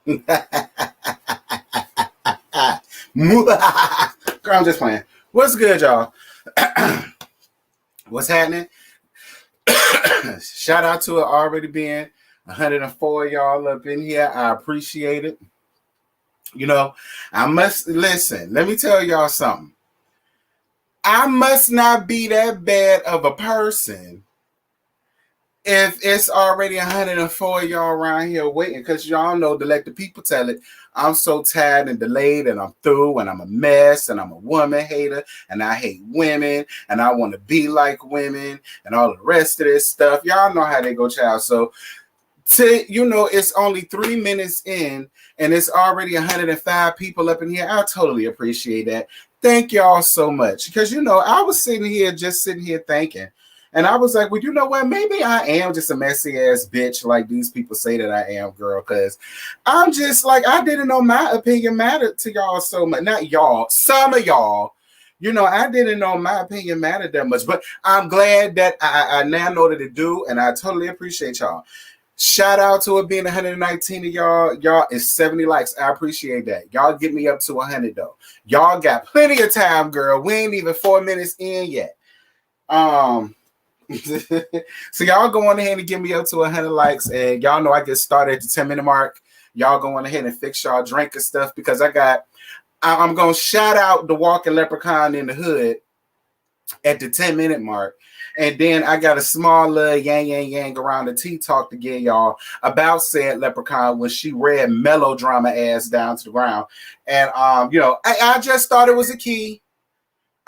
Girl, I'm just playing. What's good, y'all? What's happening? Shout out to it already being 104 y'all up in here. I appreciate it. You know, I must listen. Let me tell y'all something. I must not be that bad of a person if it's already 104 y'all around here waiting, because y'all know to let the people tell it, I'm so tired and delayed and I'm through and I'm a mess and I'm a woman hater and I hate women and I want to be like women and all the rest of this stuff. Y'all know how they go, child. So, it's only 3 minutes in and it's already 105 people up in here. I totally appreciate that. Thank y'all so much. Because, I was sitting here thinking, and I was like, well, you know what? Maybe I am just a messy ass bitch like these people say that I am, girl. Because I'm just like, I didn't know my opinion mattered to y'all so much. Not y'all, some of y'all. I didn't know my opinion mattered that much. But I'm glad that I now know that it do. And I totally appreciate y'all. Shout out to it being 119 of y'all. Y'all is 70 likes. I appreciate that. Y'all get me up to 100 though. Y'all got plenty of time, girl. We ain't even 4 minutes in yet. So y'all go on ahead and get me up to 100 likes, and y'all know I get started at the 10-minute mark. Y'all go on ahead and fix y'all drink and stuff, because I'm gonna shout out the walking leprechaun in the hood at the 10-minute mark. And then I got a small little yang around the tea talk to get y'all about said leprechaun when she read melodrama ass down to the ground. And I just thought it was a key.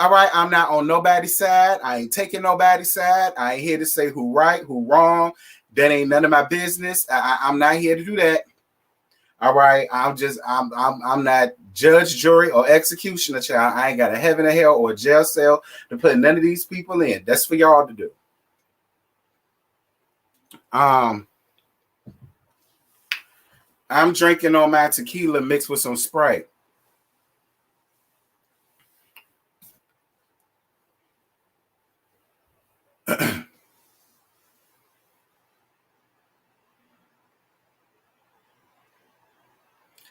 All right, I'm not on nobody's side. I ain't taking nobody's side. I ain't here to say who right, who wrong. That ain't none of my business. I'm not here to do that. All right, I'm not judge, jury, or executioner, child. I ain't got a heaven or hell or a jail cell to put none of these people in. That's for y'all to do. I'm drinking on my tequila mixed with some Sprite.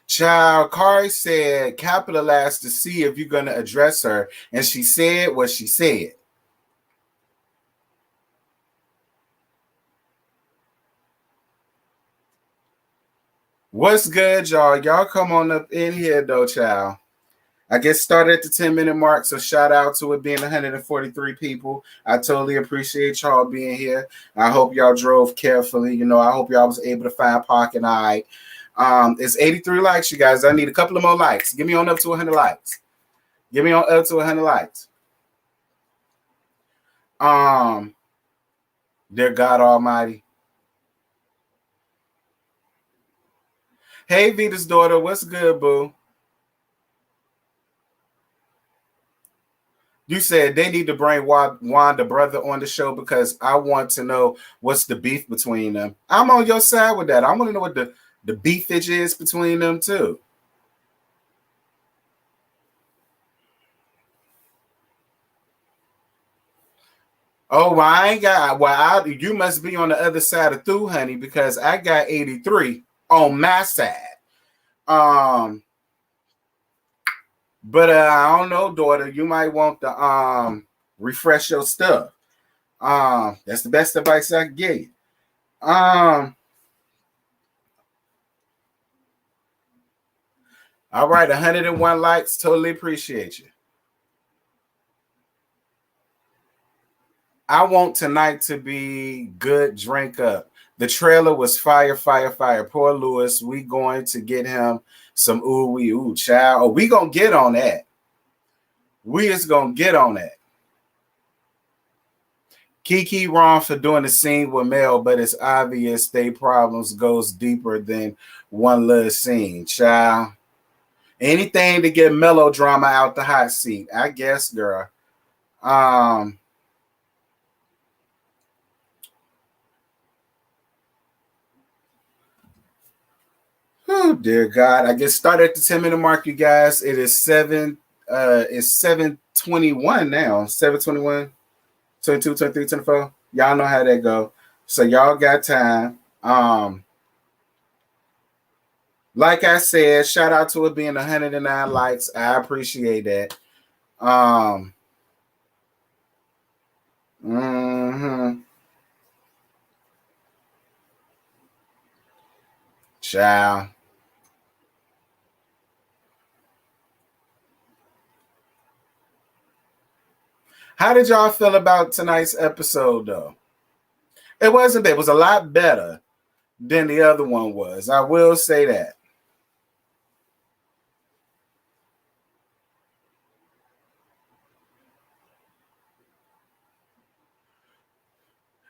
Child, Kari said, capitalize to see if you're going to address her. And she said what she said. What's good, y'all? Y'all come on up in here, though, child. I get started at the 10-minute mark, so shout out to it being 143 people. I totally appreciate y'all being here. I hope y'all drove carefully. I hope y'all was able to find parking all right. It's 83 likes, you guys. I need a couple of more likes. Give me on up to 100 likes. Give me on up to 100 likes. Dear God Almighty. Hey, Vita's daughter. What's good, boo? You said they need to bring Wanda brother on the show because I want to know what's the beef between them. I'm on your side with that. I want to know what the beefage is between them too. Oh, well, I ain't got. Well, you must be on the other side of through, honey, because I got 83 on my side. But I don't know, daughter. You might want to refresh your stuff. That's the best advice I can give you. All right, 101 likes. Totally appreciate you. I want tonight to be good. Drink up. The trailer was fire, fire, fire. Poor Lewis. We going to get him some ooh child. Oh, we gonna get on that. We is gonna get on that. KeKe wrong for doing the scene with Mel, but it's obvious they problems goes deeper than one little scene, child. Anything to get melodrama out the hot seat, I guess, girl. Oh dear God. I get started at the 10-minute mark, you guys. It is 7:21 now. 7:21, 22, 23, 24. Y'all know how that go. So y'all got time. Like I said, shout out to it being 109 likes. I appreciate that. Mm-hmm. Ciao. How did y'all feel about tonight's episode, though? It wasn't bad. It was a lot better than the other one was. I will say that.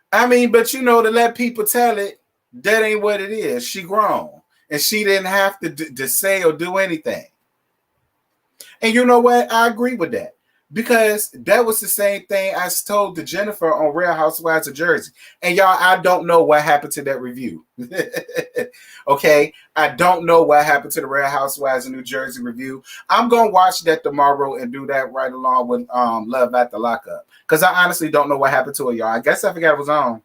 I mean, but you know, to let people tell it, that ain't what it is. She grown. And she didn't have to say or do anything. And you know what? I agree with that. Because that was the same thing I told to Jennifer on Real Housewives of Jersey. And y'all, I don't know what happened to that review. Okay? I don't know what happened to the Real Housewives of New Jersey review. I'm going to watch that tomorrow and do that right along with Love at the Lockup. Because I honestly don't know what happened to it, y'all. I guess I forgot it was on.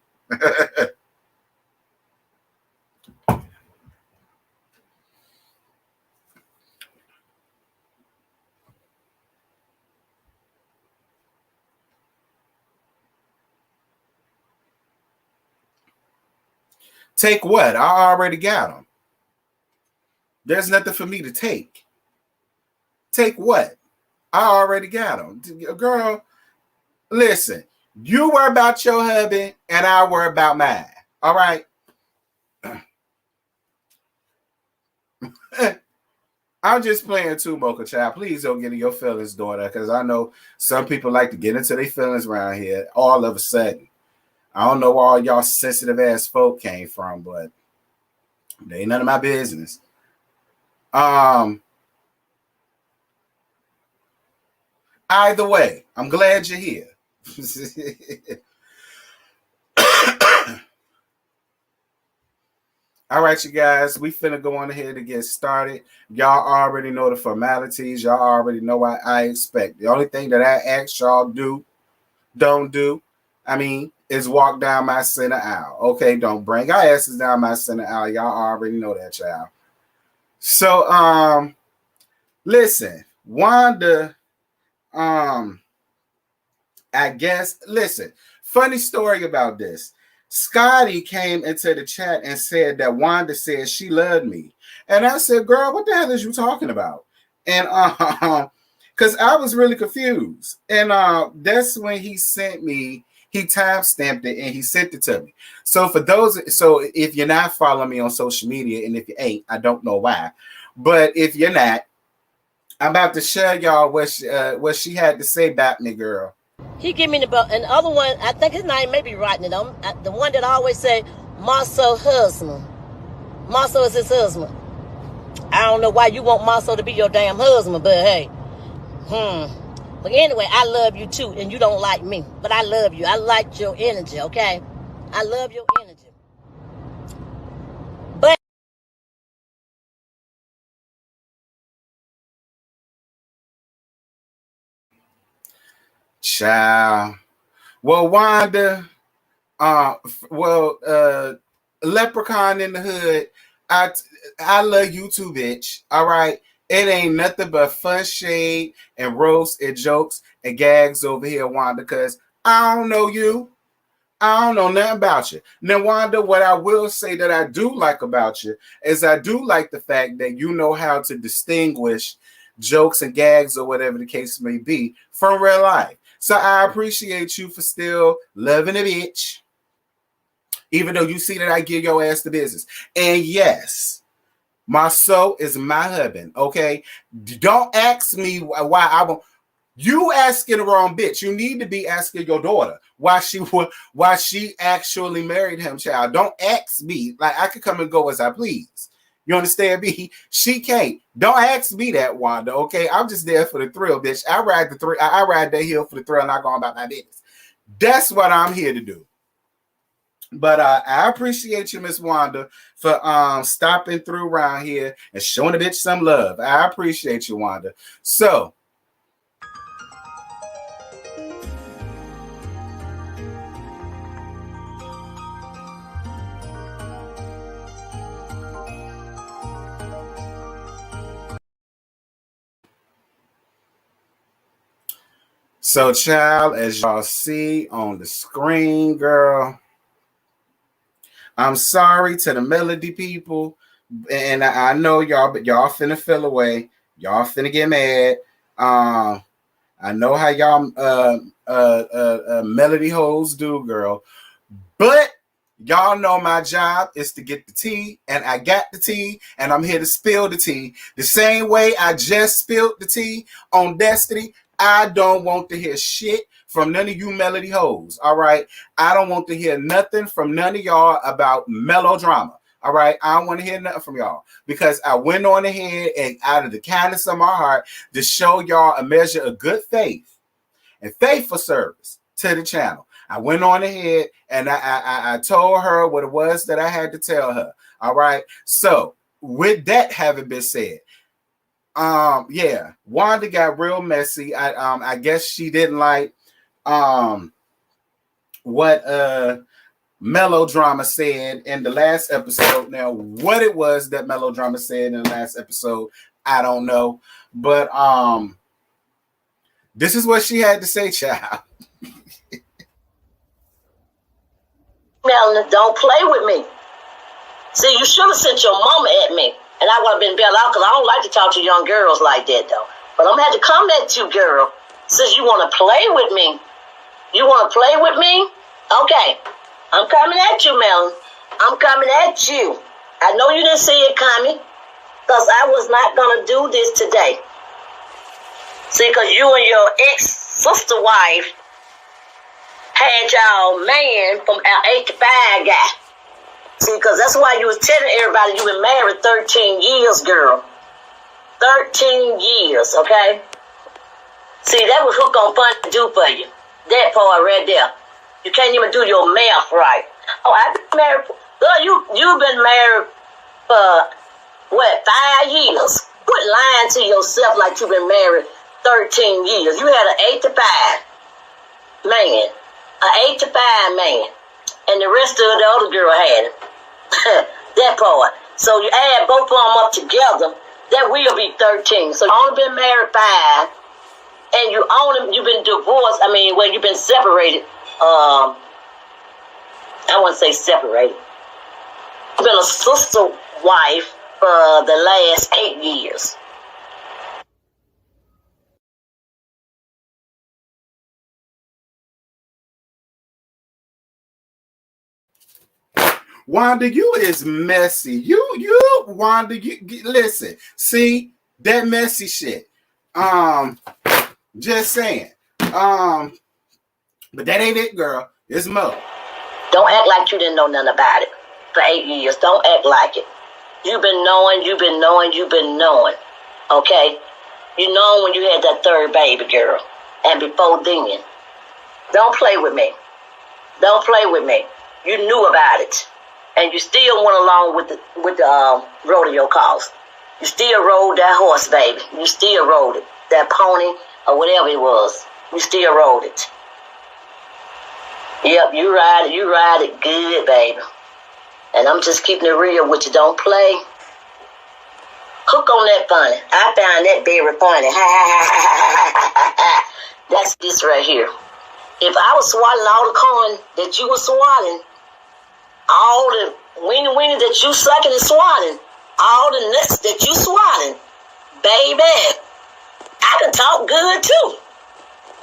Take what? I already got them. There's nothing for me to take. Take what? I already got them. Girl, listen. You worry about your hubby, and I worry about mine. All right? I'm just playing too, Mocha Child. Please don't get in your feelings, daughter, because I know some people like to get into their feelings around here all of a sudden. I don't know where all y'all sensitive ass folk came from, but they ain't none of my business. Either way, I'm glad you're here. All right, you guys, we finna go on ahead to get started. Y'all already know the formalities. Y'all already know what I expect. The only thing that I ask y'all don't do, I mean, is walk down my center aisle. Okay, don't bring our asses down my center aisle. Y'all already know that, child. So, listen, Wanda, I guess, listen, funny story about this. Scotty came into the chat and said that Wanda said she loved me. And I said, girl, what the hell is you talking about? And because I was really confused. And that's when he sent me, he time stamped it and he sent it to me. So so if you're not following me on social media, and if you ain't, I don't know why. But if you're not, I'm about to share y'all what she had to say about me, girl. He give me the belt, and the other one, I think his name may be writing it. The one that I always say, Marceau husband. Marceau is his husband. I don't know why you want Marceau to be your damn husband, but hey, But anyway, I love you too, and you don't like me, but I love you. I like your energy, okay? I love your energy. But Child. Well, Wanda, Leprechaun in the Hood, I love you too, bitch. All right. It ain't nothing but fun, shade, and roast and jokes and gags over here, Wanda, because I don't know you. I don't know nothing about you. Now, Wanda, what I will say that I do like about you is I do like the fact that you know how to distinguish jokes and gags or whatever the case may be from real life. So I appreciate you for still loving a bitch, even though you see that I give your ass the business. And yes, my soul is my husband, okay? Don't ask me why I won't. You asking the wrong bitch. You need to be asking your daughter why she actually married him, child. Don't ask me. Like, I could come and go as I please. You understand me? She can't. Don't ask me that, Wanda. Okay, I'm just there for the thrill, bitch. I ride that hill for the thrill, not going about my business. That's what I'm here to do. But I appreciate you, Miss Wanda, for stopping through around here and showing the bitch some love. I appreciate you, Wanda. So. So, child, as y'all see on the screen, girl, I'm sorry to the Melody people, and I know y'all, but y'all finna feel away. Y'all finna get mad. I know how y'all Melody hoes do, girl. But y'all know my job is to get the tea, and I got the tea, and I'm here to spill the tea. The same way I just spilled the tea on Destiny. I don't want to hear shit from none of you Melody hoes. All right. I don't want to hear nothing from none of y'all about melodrama. All right. I don't want to hear nothing from y'all because I went on ahead and out of the kindness of my heart to show y'all a measure of good faith and faithful service to the channel. I went on ahead and I told her what it was that I had to tell her. All right. So with that having been said, yeah, Wanda got real messy. I guess she didn't like what Melodrama said in the last episode. Now, what it was that Melodrama said in the last episode, I don't know. But this is what she had to say, child. Melanie, don't play with me. See, you should have sent your mama at me. And I would have been bailed out because I don't like to talk to young girls like that, though. But I'm going to have to come at you, girl. Since you want to play with me. You want to play with me? Okay. I'm coming at you, Melanie. I'm coming at you. I know you didn't see it coming because I was not going to do this today. See, because you and your ex-sister wife had y'all man from our 85 guy. See, because that's why you was telling everybody you been married 13 years, girl. 13 years, okay? See, that was hook on fun to do for you. That part right there. You can't even do your math right. Oh, I've been married. Girl, you've been married for, 5 years? Quit lying to yourself like you've been married 13 years. You had an 85 man. An 85 man. And the rest of the other girl had it. That part. So you add both of them up together, that will be 13. So you only been married 5, and you've been divorced. I mean, well, you've been separated. I wouldn't say separated. You've been a sister wife for the last 8 years. Wanda, you is messy. Wanda, listen. See that messy shit. Just saying. But that ain't it, girl. It's Mo. Don't act like you didn't know nothing about it for 8 years. Don't act like it. You've been knowing. Okay? You know when you had that third baby, girl. And before then. Don't play with me. Don't play with me. You knew about it. And you still went along with the rodeo calls. You still rode that horse, baby. You still rode it. That pony or whatever it was. You still rode it. Yep, you ride it good, baby. And I'm just keeping it real with you. Don't play. Hook on that funny. I found that very funny. That's this right here. If I was swallowing all the corn that you were swallowing, all the weenie that you sucking and swallowing, all the nuts that you swallowing, baby, I can talk good too.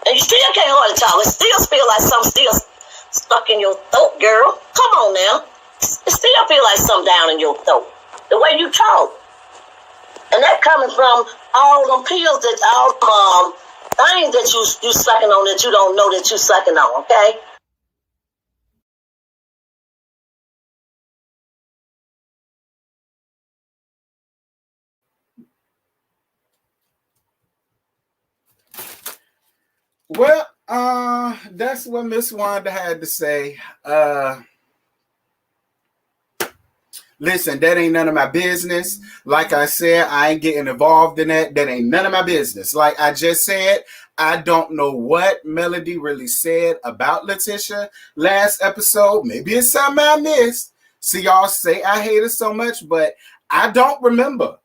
And you still can't hardly talk. It still feel like something still stuck in your throat, girl. Come on now. It still feel like something down in your throat. The way you talk. And that coming from all them pills that all things that you sucking on that you don't know that you sucking on, okay? Well, that's what Miss Wanda had to say. Listen, that ain't none of my business. Like I said, I ain't getting involved in that. That ain't none of my business. Like I just said, I don't know what Melody really said about Letitia last episode. Maybe it's something I missed. See, y'all say I hate her so much, but I don't remember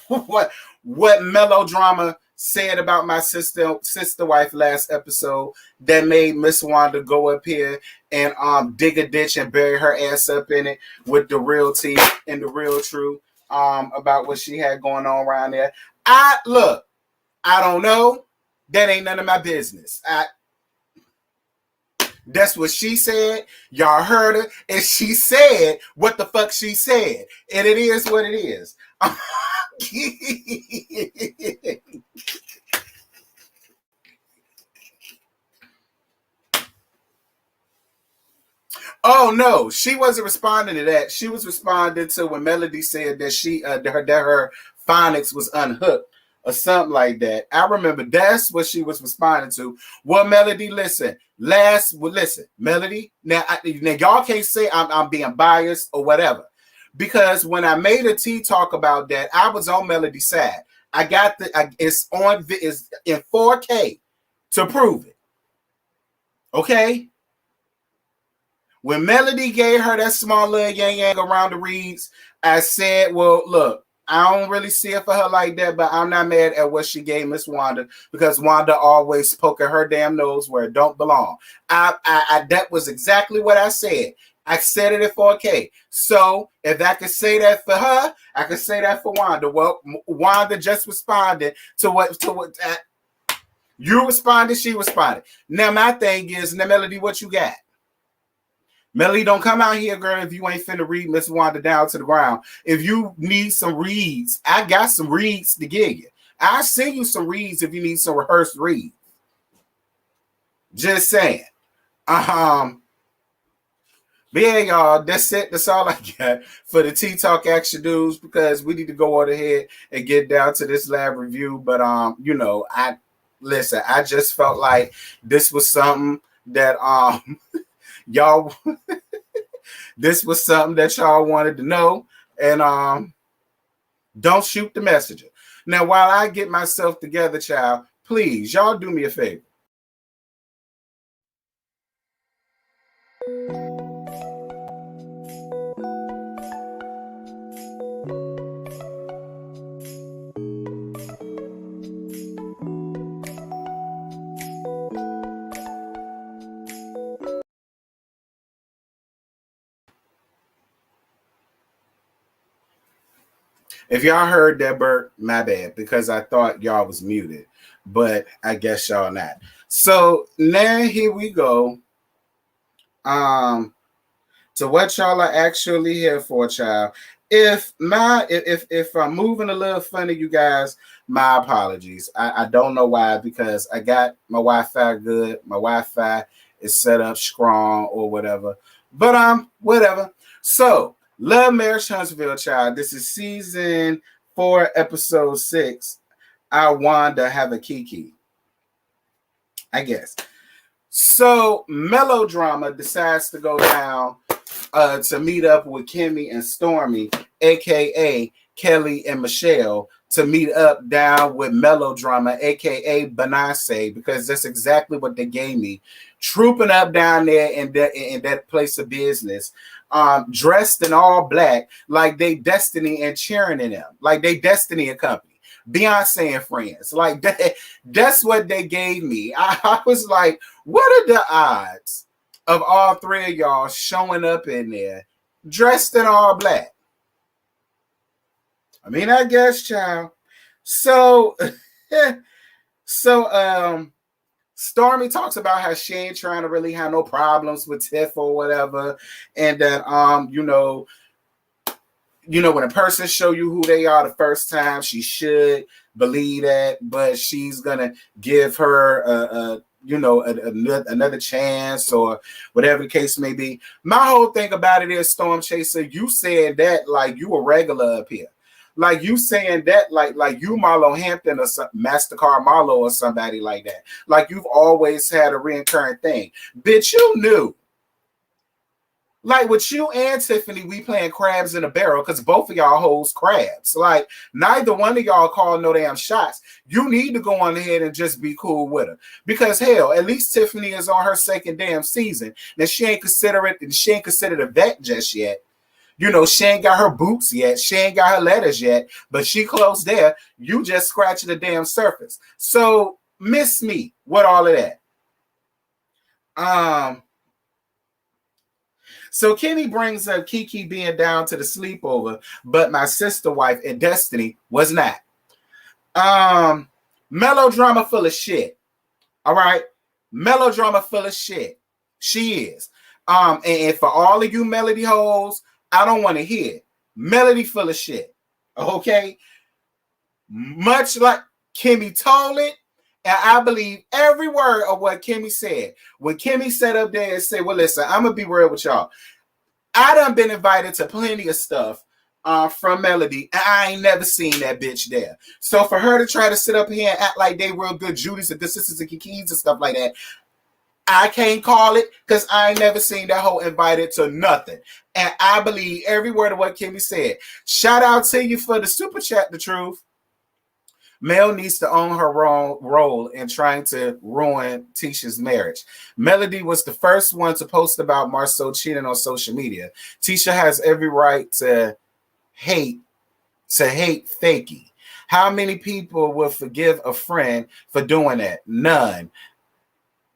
what Melodrama said about my sister wife last episode that made Miss Wanda go up here and dig a ditch and bury her ass up in it with the real tea and the real truth about what she had going on around there. I don't know. That ain't none of my business. That's what she said. Y'all heard her. And she said what the fuck she said. And it is what it is. Oh no, she wasn't responding to that. She was responding to when Melody said that her phonics was unhooked or something like that. I remember that's what she was responding to. Well, Melody, listen, Melody. Now y'all can't say I'm being biased or whatever, because when I made a tea talk about that, I was on Melody's side. I got it's in 4K to prove it. Okay. When Melody gave her that small little yang around the reeds, I said, well, look, I don't really see it for her like that, but I'm not mad at what she gave Miss Wanda, because Wanda always poking her damn nose where it don't belong. That was exactly what I said. I said it at 4K. So if I could say that for her, I could say that for Wanda. Well, Wanda just responded to what you responded, she responded. Now my thing is, now Melody, what you got? Melody, don't come out here, girl, if you ain't finna read Miss Wanda down to the ground. If you need some reads, I got some reads to give you. I'll send you some reads if you need some rehearsed reads. Just saying. But yeah, y'all, that's it. That's all I got for the Tea Talk Action Dudes, because we need to go on ahead and get down to this lab review. But I just felt like this was something that y'all this was something that y'all wanted to know, and don't shoot the messenger. Now, while I get myself together, child, please, y'all do me a favor. If y'all heard that, Bert, my bad, because I thought y'all was muted, but I guess y'all not. So now here we go. To what y'all are actually here for, child. If I'm moving a little funny, you guys, my apologies. I don't know why, because I got my Wi-Fi good. My Wi-Fi is set up strong or whatever. But whatever. So LAMH Huntsville, child. This is season 4, episode 6. I Wanda have a KeKe, I guess. So Melodrama decides to go down to meet up with Kimmy and Stormy, aka Kelly and Michelle, to meet up down with Melodrama, aka Benace, because that's exactly what they gave me. Trooping up down there in that place of business, dressed in all black, like they Destiny and cheering in them, like they Destiny and company. Beyonce and friends, like that. That's what they gave me. I was like, what are the odds of all three of y'all showing up in there dressed in all black? I mean, I guess, child. So Stormy talks about how she ain't trying to really have no problems with Tiff or whatever, and that when a person show you who they are the first time, she should believe that, but she's gonna give her another chance or whatever the case may be. My whole thing about it is, Storm Chaser, you said that like you a regular up here. Like you saying that like you Marlo Hampton or MasterCard Marlo or somebody like that. Like you've always had a reoccurring thing. Bitch, you knew. Like with you and Tiffany, we playing crabs in a barrel because both of y'all hoes crabs. Like neither one of y'all called no damn shots. You need to go on ahead and just be cool with her. Because hell, at least Tiffany is on her second damn season. Now she ain't considered a vet just yet. You know, she ain't got her boots yet. She ain't got her letters yet, but she close there. You just scratching the damn surface. So miss me with all of that. So Kenny brings up KeKe being down to the sleepover, but my sister wife and Destiny was not. Melodrama full of shit. All right. Melodrama full of shit. She is. And for all of you Melody hoes, I don't want to hear it. Melody full of shit. Okay. Much like Kimmy told it, and I believe every word of what Kimmy said. When Kimmy sat up there and said, well, listen, I'm going to be real with y'all. I done been invited to plenty of stuff from Melody, and I ain't never seen that bitch there. So for her to try to sit up here and act like they real good Judy's and good sisters and KeKe's and stuff like that, I can't call it because I ain't never seen that whole invited to nothing. And I believe every word of what Kimmy said. Shout out to you for the super chat, the truth. Mel needs to own her role in trying to ruin Tisha's marriage. Melody was the first one to post about Marceau cheating on social media. Tisha has every right to hate fakey. How many people will forgive a friend for doing that? None.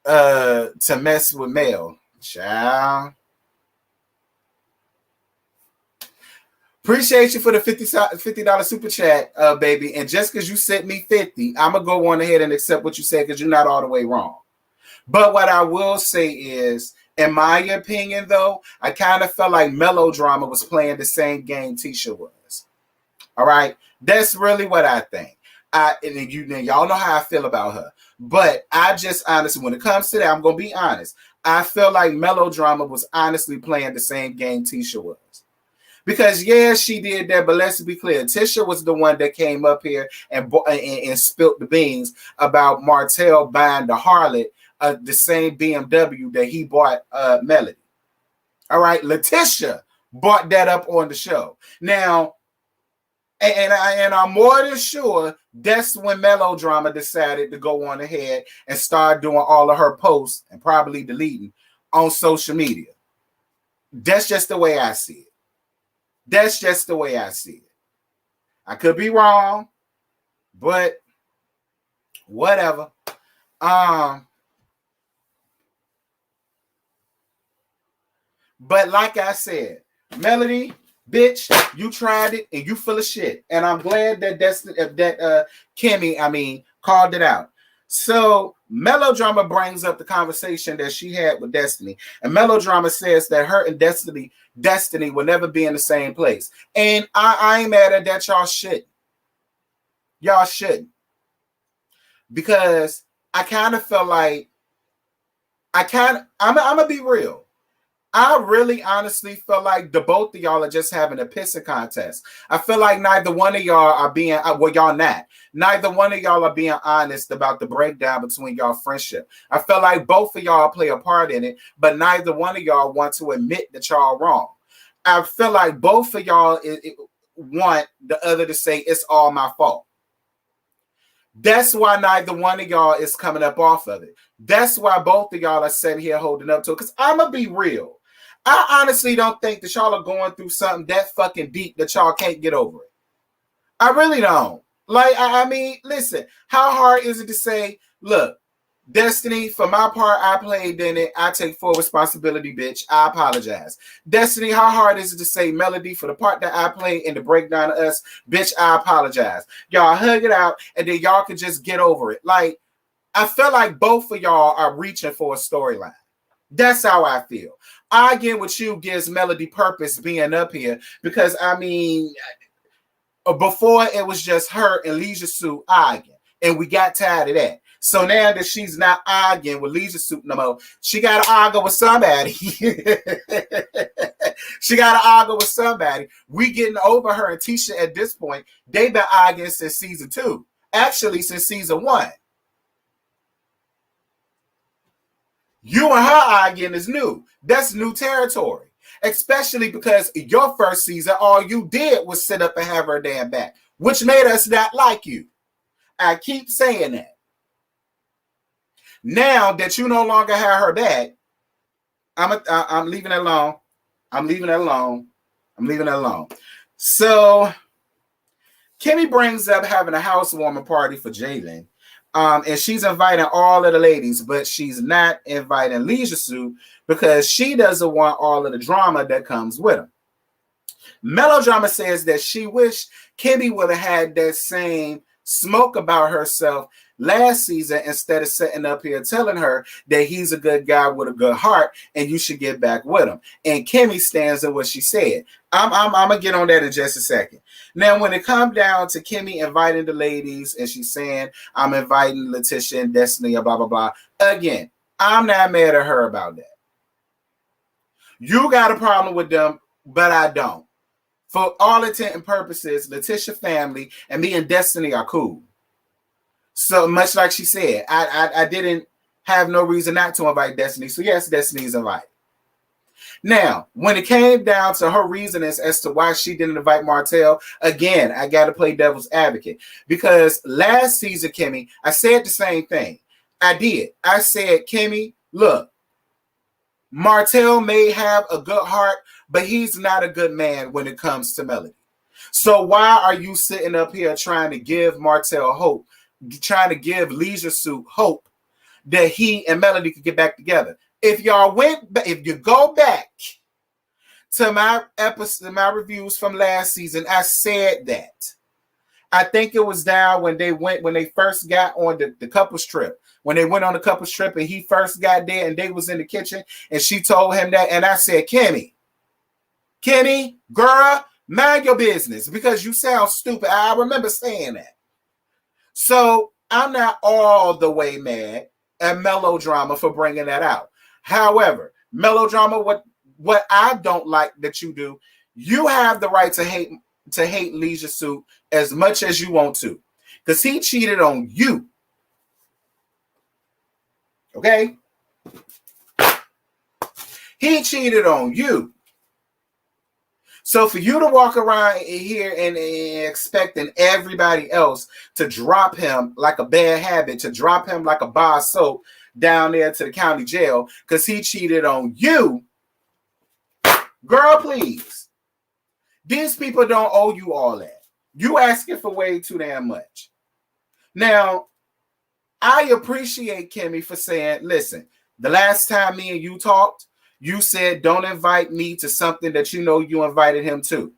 To mess with Mel. Child. Appreciate you for the $50 super chat, baby. And just because you sent me 50, I'm going to go on ahead and accept what you said because you're not all the way wrong. But what I will say is, in my opinion, though, I kind of felt like Melodrama was playing the same game Tisha was. All right? That's really what I think. And y'all know how I feel about her. But I just honestly, when it comes to that, I'm going to be honest. I feel like Melodrama was honestly playing the same game Tisha was. Because, yeah, she did that, but let's be clear. Tisha was the one that came up here and spilt the beans about Martell buying the harlot the same BMW that he bought Melody. All right, Letitia brought that up on the show. Now, and I'm more than sure that's when Melodrama decided to go on ahead and start doing all of her posts and probably deleting on social media. That's just the way I see it. That's just the way I see it. I could be wrong, but whatever. But like I said, Melody, bitch, you tried it and you full of shit. And I'm glad that Kimmy, called it out. So Melodrama brings up the conversation that she had with Destiny. And Melodrama says that her and Destiny will never be in the same place. And I ain't mad at that. Y'all shouldn't. Y'all shouldn't. Because I kind of felt like I'm going to be real. I really honestly feel like the both of y'all are just having a pissing contest. I feel like neither one of y'all are being, well, y'all not. Neither one of y'all are being honest about the breakdown between y'all friendship. I feel like both of y'all play a part in it, but neither one of y'all want to admit that y'all wrong. I feel like both of y'all want the other to say it's all my fault. That's why neither one of y'all is coming up off of it. That's why both of y'all are sitting here holding up to it. Because I'm going to be real. I honestly don't think that y'all are going through something that fucking deep that y'all can't get over it. I really don't. Like, I mean, listen, how hard is it to say, look, Destiny, for my part, I played in it. I take full responsibility, bitch. I apologize. Destiny, how hard is it to say, Melody, for the part that I played in the breakdown of us, bitch, I apologize. Y'all hug it out, and then y'all can just get over it. Like, I feel like both of y'all are reaching for a storyline. That's how I feel. Arguing with you gives Melody purpose being up here because, I mean, before it was just her and Leisure Suit arguing, and we got tired of that. So now that she's not arguing with Leisure Suit no more, she got to argue with somebody. She got to argue with somebody. We getting over her and Tisha at this point. They've been arguing since season 2. Actually, since season 1. You and her arguing is new. That's new territory. Especially because your first season, all you did was sit up and have her damn back, which made us not like you. I keep saying that. Now that you no longer have her back, I'm leaving it alone. I'm leaving it alone. I'm leaving it alone. So Kimmy brings up having a housewarming party for Jalen. And she's inviting all of the ladies, but she's not inviting Leisure Suit because she doesn't want all of the drama that comes with him. Melodrama says that she wished Kimmy would have had that same smoke about herself last season instead of sitting up here telling her that he's a good guy with a good heart and you should get back with him. And Kimmy stands in what she said. I'm gonna get on that in just a second. Now, when it comes down to Kimmy inviting the ladies and she's saying, I'm inviting Letitia and Destiny, blah, blah, blah. Again, I'm not mad at her about that. You got a problem with them, but I don't. For all intent and purposes, Letitia family and me and Destiny are cool. So much like she said, I didn't have no reason not to invite Destiny. So yes, Destiny's invited. Now, when it came down to her reasonings as to why she didn't invite Martell, again, I got to play devil's advocate. Because last season, Kimmy, I said the same thing. I did. I said, Kimmy, look, Martell may have a good heart, but he's not a good man when it comes to Melody. So why are you sitting up here trying to give Martell hope, trying to give Leisure Suit hope that he and Melody could get back together? If you go back to my episode, my reviews from last season, I said that. I think it was down when they first got on the couples trip. When they went on the couples trip and he first got there and they was in the kitchen and she told him that. And I said, Kimmy, girl, mind your business because you sound stupid. I remember saying that. So I'm not all the way mad at Melodrama for bringing that out. However, Melodrama, what I don't like that you do, you have the right to hate Leisure Suit as much as you want to, because he cheated on you. Okay? He cheated on you. So for you to walk around here and expecting everybody else to drop him like a bad habit, to drop him like a bar of soap down there to the county jail because he cheated on you, girl, please. These people don't owe you all that. You asking for way too damn much. Now, I appreciate Kimmy for saying, listen, the last time me and you talked, you said don't invite me to something that you know you invited him to.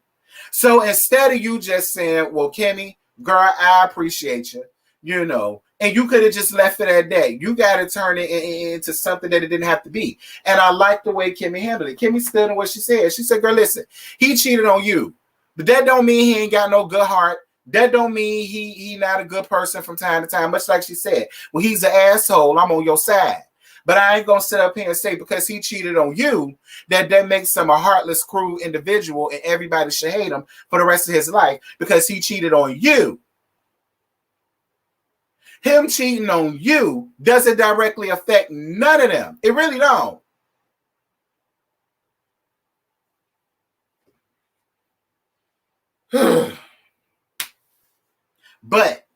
So instead of you just saying, well, Kimmy, girl, I appreciate you, you know, and you could have just left it at that. You got to turn it into something that it didn't have to be. And I like the way Kimmy handled it. Kimmy stood in what she said. She said, girl, listen, he cheated on you. But that don't mean he ain't got no good heart. That don't mean he not a good person from time to time. Much like she said, well, he's an asshole. I'm on your side. But I ain't going to sit up here and say because he cheated on you, that makes him a heartless, cruel individual and everybody should hate him for the rest of his life because he cheated on you. Him cheating on you doesn't directly affect none of them. It really don't. But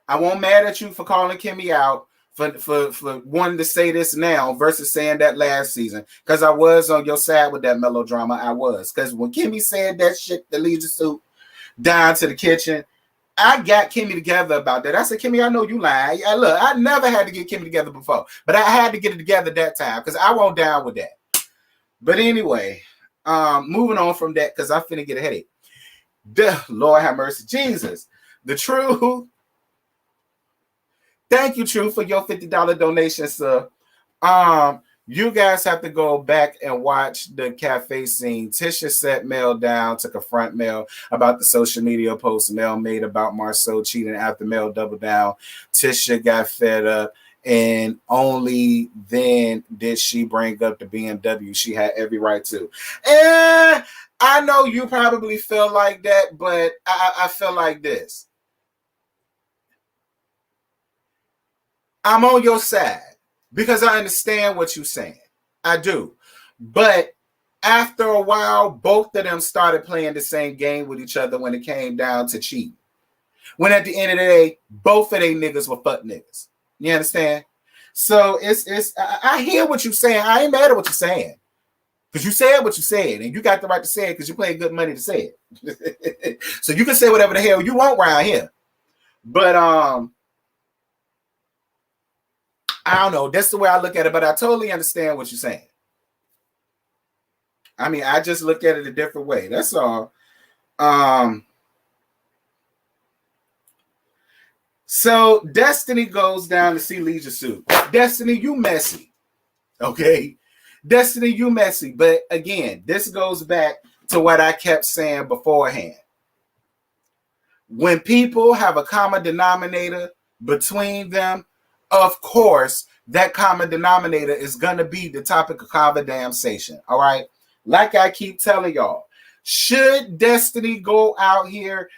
I won't mad at you for calling Kimmy out for wanting to say this now versus saying that last season. Because I was on your side with that Melodrama. I was. Because when Kimmy said that shit, the Leisure Suit down to the kitchen, I got Kimmy together about that. I said, Kimmy, I know you lying. Look, I never had to get Kimmy together before. But I had to get it together that time because I won't down with that. But anyway, moving on from that because I'm finna get a headache. Lord have mercy. Jesus. The Truth. Thank you, Truth, for your $50 donation, sir. You guys have to go back and watch the cafe scene. Tisha sat Mel down to confront Mel about the social media post Mel made about Marceau cheating after Mel doubled down. Tisha got fed up, and only then did she bring up the BMW. She had every right to. And I know you probably feel like that, but I feel like this. I'm on your side because I understand what you're saying. I do. But after a while, both of them started playing the same game with each other when it came down to cheating. When at the end of the day, both of they niggas were fuck niggas. You understand? So I hear what you're saying. I ain't mad at what you're saying. Because you said what you said, and you got the right to say it because you paid good money to say it. So you can say whatever the hell you want around here. But I don't know. That's the way I look at it. But I totally understand what you're saying. I mean, I just look at it a different way. That's all. So Destiny goes down to see Leisure Suit. Destiny, you messy. Okay? Destiny, you messy. But again, this goes back to what I kept saying beforehand. When people have a common denominator between them, of course, that common denominator is going to be the topic of conversation. All right? Like I keep telling y'all, should Destiny go out here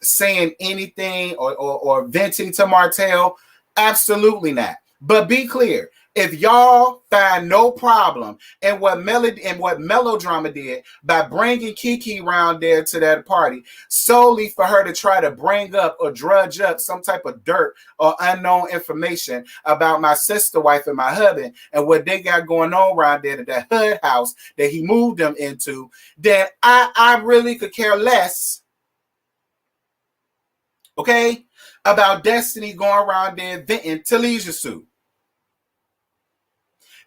saying anything or venting to Martell? Absolutely not. But be clear, if y'all find no problem in what Melody and what Melodrama did by bringing KeKe around there to that party solely for her to try to bring up or drudge up some type of dirt or unknown information about my sister wife and my husband and what they got going on around there at that hood house that he moved them into, then I really could care less, okay, about Destiny going around there venting to Leisure Suit.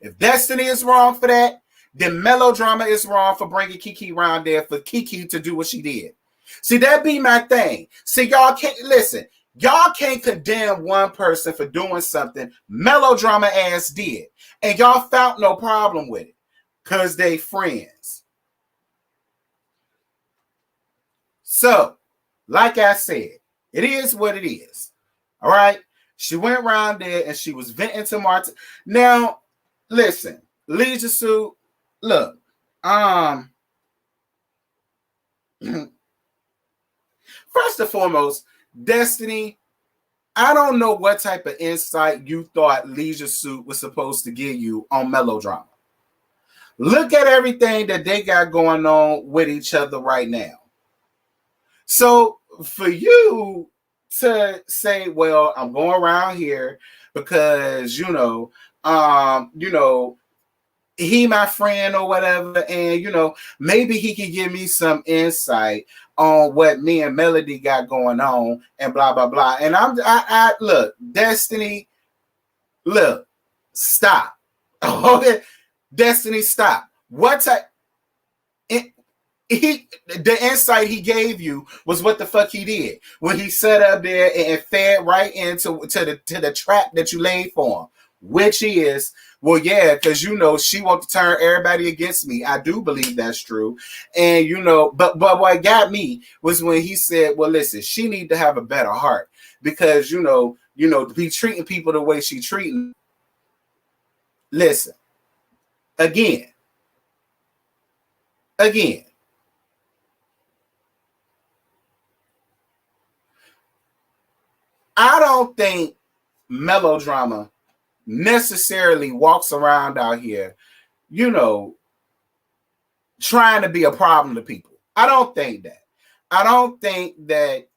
If Destiny is wrong for that, then Melodrama is wrong for bringing KeKe around there for KeKe to do what she did. See, that be my thing. See, y'all can't, listen, y'all can't condemn one person for doing something Melodrama ass did. And y'all found no problem with it because they friends. So, like I said, it is what it is. All right? She went around there and she was venting to Martin. Now, listen, Leisure Suit, look, first and foremost, Destiny, I don't know what type of insight you thought Leisure Suit was supposed to give you on Melodrama. Look at everything that they got going on with each other right now. So for you to say, well, I'm going around here because, he my friend or whatever, and maybe he can give me some insight on what me and Melody got going on and blah blah blah. And I look, Destiny, look, stop. Okay, Destiny, stop. What type? The insight he gave you was what the fuck he did when he sat up there and fed right into the trap that you laid for him, which is, well, yeah, because she wants to turn everybody against me. I do believe that's true, and but what got me was when he said, well, listen, she need to have a better heart because to be treating people the way she treating. Listen, again. I don't think Melodrama necessarily walks around out here, trying to be a problem to people. I don't think that. I don't think that,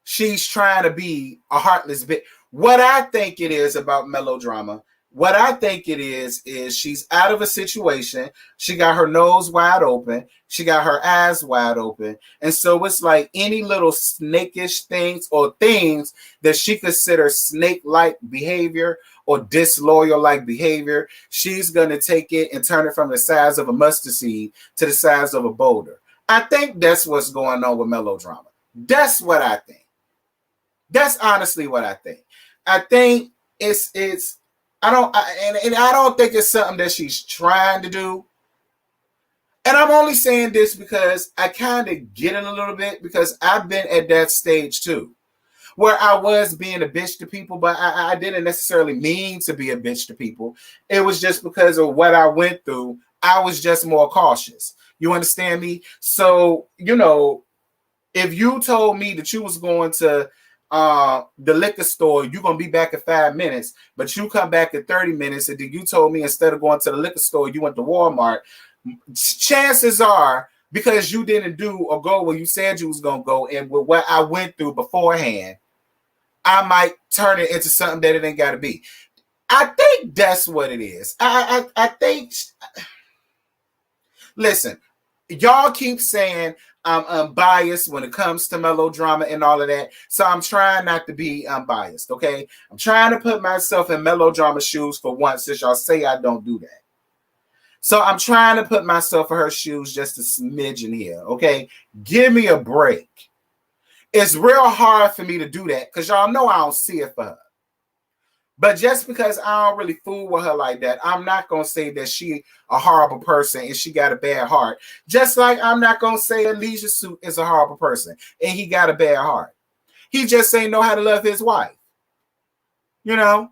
she's trying to be a heartless bitch. What I think it is about Melodrama, what I think it is she's out of a situation. She got her nose wide open. She got her eyes wide open. And so it's like any little snakish things or things that she considers snake-like behavior or disloyal-like behavior, she's going to take it and turn it from the size of a mustard seed to the size of a boulder. I think that's what's going on with Melodrama. That's what I think. That's honestly what I think. I think I don't think it's something that she's trying to do. And I'm only saying this because I kind of get it a little bit because I've been at that stage too, where I was being a bitch to people, but I didn't necessarily mean to be a bitch to people. It was just because of what I went through. I was just more cautious. You understand me? So, if you told me that you was going to the liquor store, you're gonna be back in 5 minutes, but you come back in 30 minutes, and then you told me instead of going to the liquor store, you went to Walmart, chances are, because you didn't do or go where you said you was gonna go, and with what I went through beforehand, I might turn it into something that it ain't gotta be. I think that's what it is. I think. Listen, y'all keep saying I'm unbiased when it comes to melodrama and all of that. So I'm trying not to be unbiased, okay? I'm trying to put myself in melodrama shoes for once, since y'all say I don't do that. So I'm trying to put myself in her shoes just a smidgen here, okay? Give me a break. It's real hard for me to do that because y'all know I don't see it for her. But just because I don't really fool with her like that, I'm not going to say that she a horrible person and she got a bad heart. Just like I'm not going to say that Leisure Suit is a horrible person and he got a bad heart. He just ain't know how to love his wife. You know?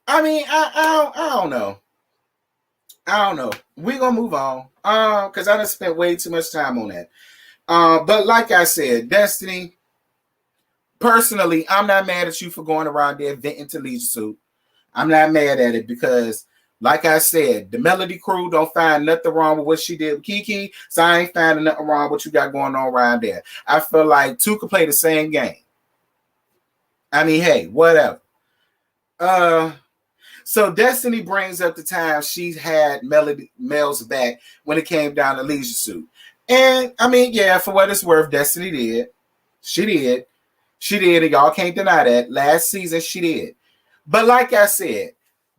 I mean, I don't know. I don't know. We're going to move on because I done spent way too much time on that. But like I said, Destiny, personally, I'm not mad at you for going around there venting to Leisure Suit. I'm not mad at it because, like I said, the Melody crew don't find nothing wrong with what she did with KeKe, so I ain't finding nothing wrong with what you got going on around there. I feel like two could play the same game. I mean, hey, whatever. So Destiny brings up the time she had Mel's back when it came down to Leisure Suit. And, I mean, yeah, for what it's worth, Destiny did. She did. She did, and y'all can't deny that. Last season, she did. But like I said,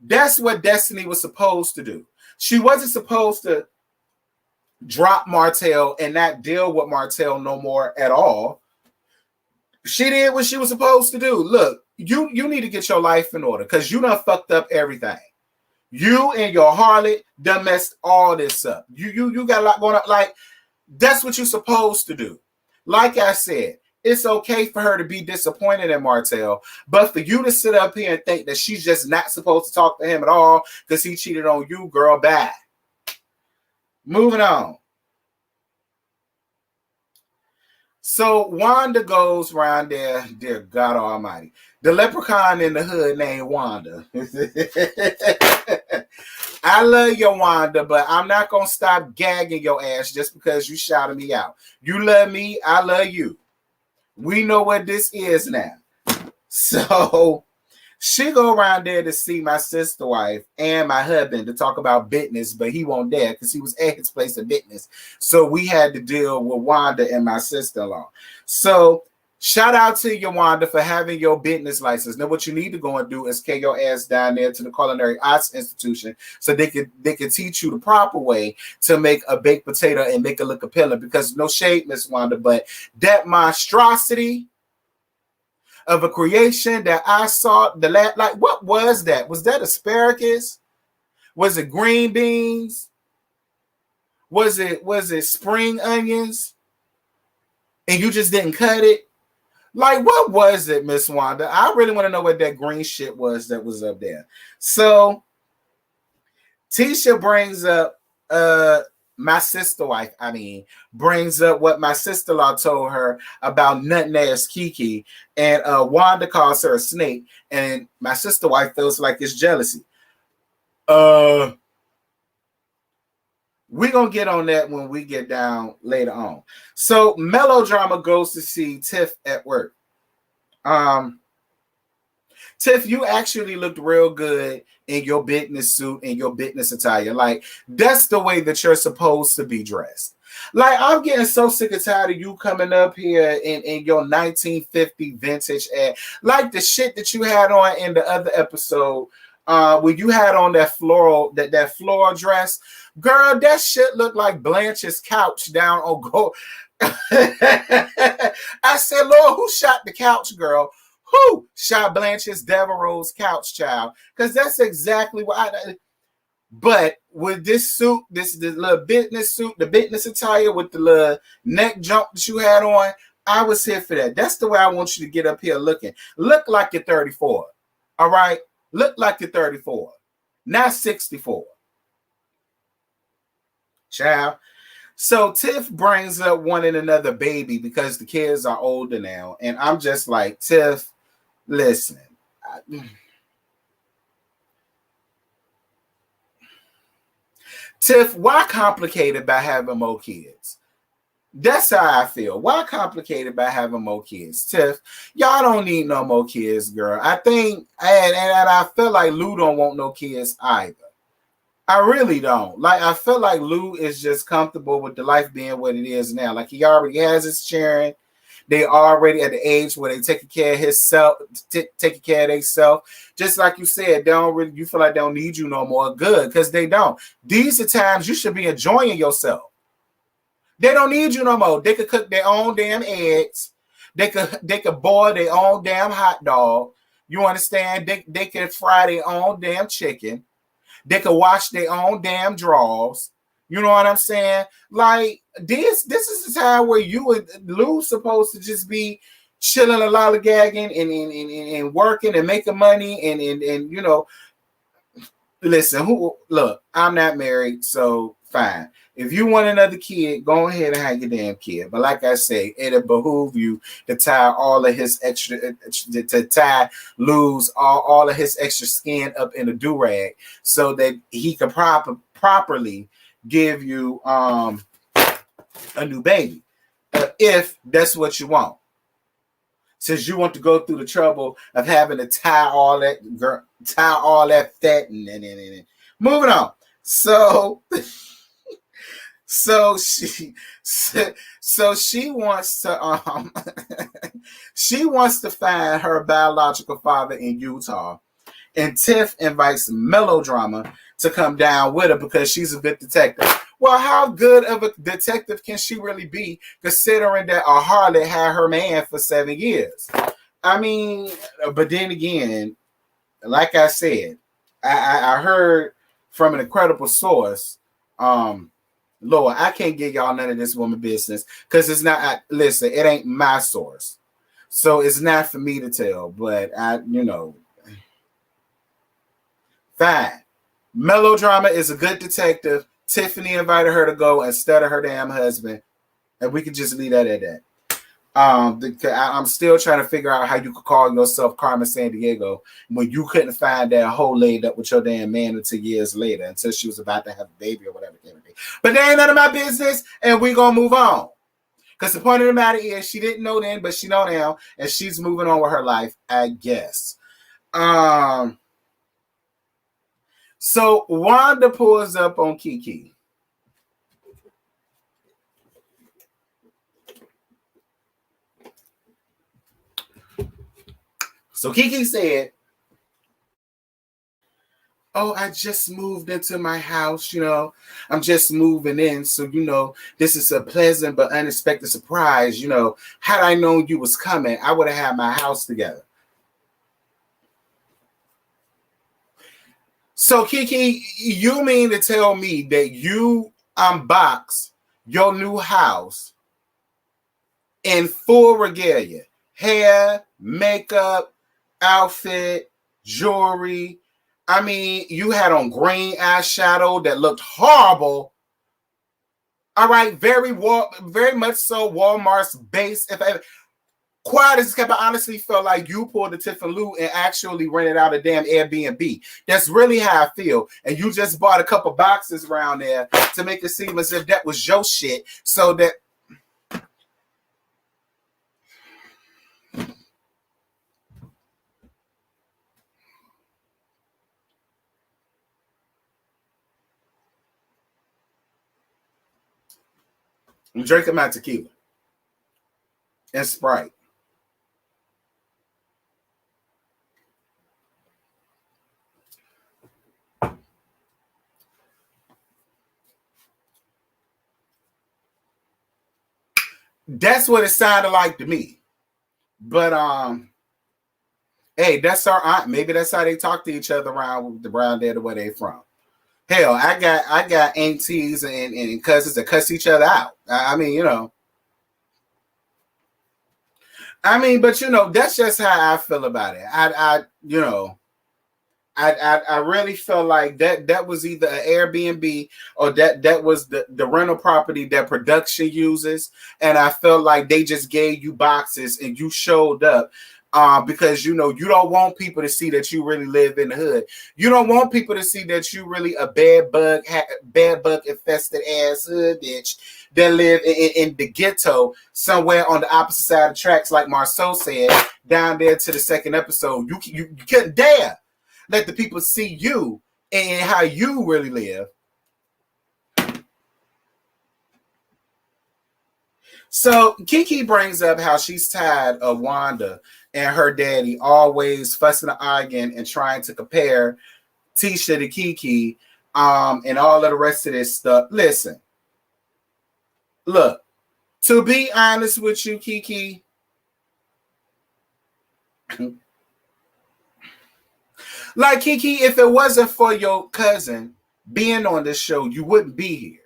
that's what Destiny was supposed to do. She wasn't supposed to drop Martell and not deal with Martell no more at all. She did what she was supposed to do. Look, you need to get your life in order because you done fucked up everything. You and your harlot done messed all this up. You got a lot going on. Like, that's what you're supposed to do. Like I said, it's okay for her to be disappointed in Martell, but for you to sit up here and think that she's just not supposed to talk to him at all because he cheated on you, girl, bye. Moving on. So Wanda goes around there, dear God Almighty. The leprechaun in the hood named Wanda. I love you, Wanda, but I'm not going to stop gagging your ass just because you shouted me out. You love me, I love you. We know what this is now. So she go around there to see my sister wife and my husband to talk about business, but he won't dare because he was at his place of business. So we had to deal with Wanda and my sister-in-law. So shout out to you, Wanda, for having your business license. Now what you need to go and do is carry your ass down there to the Culinary Arts Institution so they can teach you the proper way to make a baked potato and make it look appealing. Because no shade, Miss Wanda, but that monstrosity of a creation that I saw like what was that? Was that asparagus? Was it green beans? Was it spring onions? And you just didn't cut it? Like, what was it, Miss Wanda? I really want to know what that green shit was that was up there. So Tisha brings up my sister wife, brings up what my sister-in-law told her about nut-ass KeKe, and Wanda calls her a snake, and my sister wife feels like it's jealousy. We're going to get on that when we get down later on. So Melodrama goes to see Tiff at work. Tiff, you actually looked real good in your business suit and your business attire. Like, that's the way that you're supposed to be dressed. Like, I'm getting so sick and tired of you coming up here in your 1950 vintage ad. Like the shit that you had on in the other episode, when you had on that floral dress. Girl, that shit looked like Blanche's couch down on Go. I said, Lord, who shot the couch, girl? Who shot Blanche's Devereaux's couch, child? Because that's exactly what I. But with this suit, this little business suit, the business attire with the little neck jump that you had on, I was here for that. That's the way I want you to get up here looking. Look like you're 34. All right? Look like you're 34. Not 64. Child. So Tiff brings up wanting another baby because the kids are older now. And I'm just like, Tiff, listen. Tiff, why complicate it by having more kids? That's how I feel. Why complicate it by having more kids? Tiff, y'all don't need no more kids, girl. I think, and I feel like Lou don't want no kids either. I really don't. Like, I feel like Lou is just comfortable with the life being what it is now. Like, he already has his children. They already at the age where they taking care of himself, taking care of themselves. Just like you said, they don't really, you feel like they don't need you no more. Good, because they don't. These are times you should be enjoying yourself. They don't need you no more. They could cook their own damn eggs. They could boil their own damn hot dog. You understand? They could fry their own damn chicken. They could wash their own damn drawers. You know what I'm saying? Like, this is the time where you and Lou's supposed to just be chilling, lollygagging and working and making money and you know, listen, look, I'm not married, so fine. If you want another kid, go ahead and have your damn kid. But like I say, it'll behoove you to tie all of his extra, to tie Lou's all of his extra skin up in a do-rag so that he can properly give you a new baby, if that's what you want. Since you want to go through the trouble of having to tie all that fat and moving on. So she wants to she wants to find her biological father in Utah, and Tiff invites Melodrama to come down with her because she's a good detective. Well, how good of a detective can she really be, considering that a harlot had her man for 7 years? I mean, but then again, like I said, I heard from an incredible source, Lord, I can't give y'all none of this woman business because it's not, listen, it ain't my source. So it's not for me to tell, but fine. Melodrama is a good detective. Tiffany invited her to go instead of her damn husband. And we can just leave that at that. I'm still trying to figure out how you could call yourself Carmen Sandiego when you couldn't find that hoe laid up with your damn man until years later, until she was about to have a baby or whatever it may be. But that ain't none of my business, and we're going to move on. Because the point of the matter is, she didn't know then, but she know now, and she's moving on with her life, I guess. So Wanda pulls up on KeKe. So KeKe said, oh, I just moved into my house, I'm just moving in. So, this is a pleasant but unexpected surprise. Had I known you was coming, I would have had my house together. So, KeKe, you mean to tell me that you unboxed your new house in full regalia? Hair, makeup, outfit, jewelry. I mean, you had on green eyeshadow that looked horrible. All right, very much so Walmart's base. Quiet as kept, I honestly felt like you pulled the Tiff and Lou and actually rented out a damn Airbnb. That's really how I feel. And you just bought a couple boxes around there to make it seem as if that was your shit. So that I'm drinking my tequila and Sprite. That's what it sounded like to me. But hey, that's our aunt. Maybe that's how they talk to each other around there where they from. Hell, I got aunties and cousins that cuss each other out. I mean, but that's just how I feel about it. I really felt like that was either an Airbnb or that was the rental property that production uses, and I felt like they just gave you boxes and you showed up. Because you don't want people to see that you really live in the hood. You don't want people to see that you really a bad bug infested ass hood bitch that live in the ghetto somewhere on the opposite side of the tracks, like Marceau said down there to the second episode. You couldn't dare let the people see you and how you really live. So KeKe brings up how she's tired of Wanda and her daddy always fussing and arguing and trying to compare Tisha to KeKe, and all of the rest of this stuff. Listen, look, to be honest with you, KeKe, like KeKe, if it wasn't for your cousin being on this show, you wouldn't be here.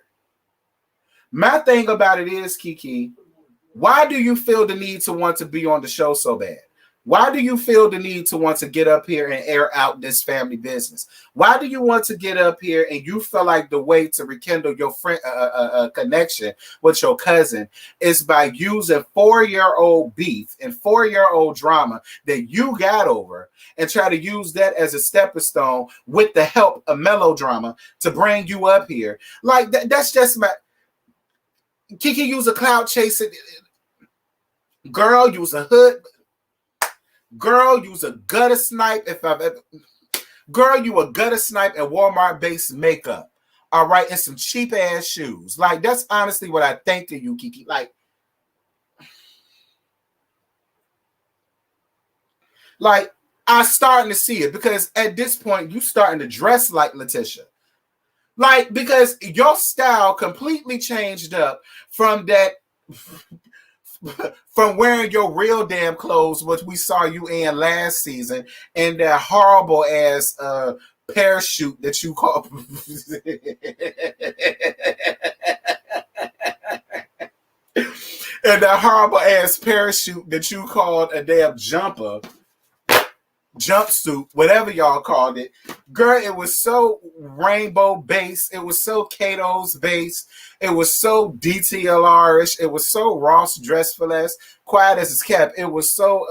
My thing about it is, KeKe, why do you feel the need to want to be on the show so bad? Why do you feel the need to want to get up here and air out this family business? Why do you want to get up here and you feel like the way to rekindle your friend connection with your cousin is by using 4-year-old beef and 4-year-old drama that you got over and try to use that as a stepping stone with the help of melodrama to bring you up here? Like that's just my... KeKe use a cloud chasing. Girl, use a hood. Girl, use a gutter snipe. If I've ever... Girl, you a gutter snipe and Walmart-based makeup. All right, and some cheap-ass shoes. Like, that's honestly what I think of you, KeKe. Like, I'm starting to see it because at this point, you starting to dress like Letitia. Like, because your style completely changed up from that, from wearing your real damn clothes, which we saw you in last season, and that horrible ass parachute that you called. And that horrible ass parachute that you called a damn jumpsuit, whatever y'all called it. Girl, it was so rainbow based. It was so Kato's based. It was so DTLR-ish. It was so Ross Dress for Less, quiet as it's kept. It was so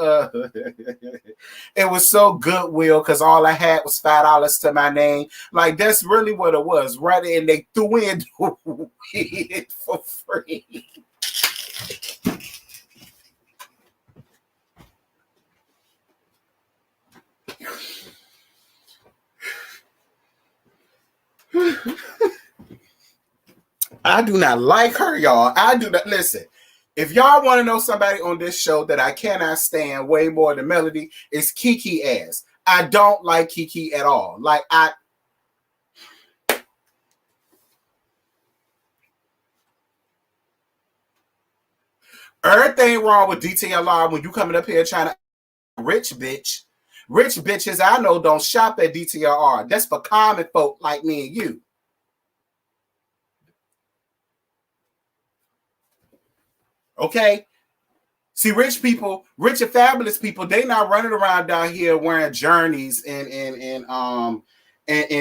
it was so Goodwill because all I had was $5 to my name. Like, that's really what it was, right? And they threw in the wig for free. I do not like her, y'all. I do not. Listen, if y'all want to know somebody on this show that I cannot stand way more than Melody, it's KeKe ass. I don't like KeKe at all. Like, everything wrong with DTLR when you coming up here trying to rich bitch. Rich bitches I know don't shop at DTLR. That's for common folk like me and you. Okay? See, rich and fabulous people, they not running around down here wearing journeys and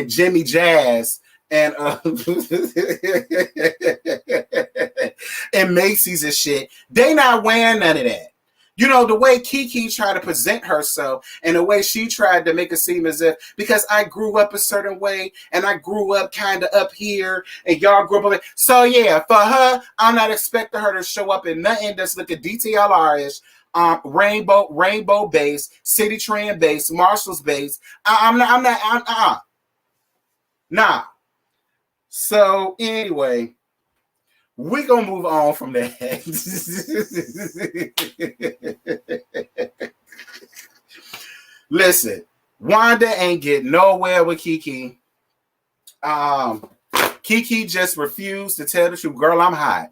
Jimmy Jazz and and Macy's and shit. They not wearing none of that. You know, the way KeKe tried to present herself and the way she tried to make it seem as if, because I grew up a certain way and I grew up kind of up here and y'all grew up. So yeah, for her, I'm not expecting her to show up in nothing that's looking DTLR-ish, rainbow base, City Trend base, Marshall's base. Nah. So anyway, we're going to move on from that. Listen, Wanda ain't getting nowhere with KeKe. KeKe just refused to tell the truth. Girl, I'm hot.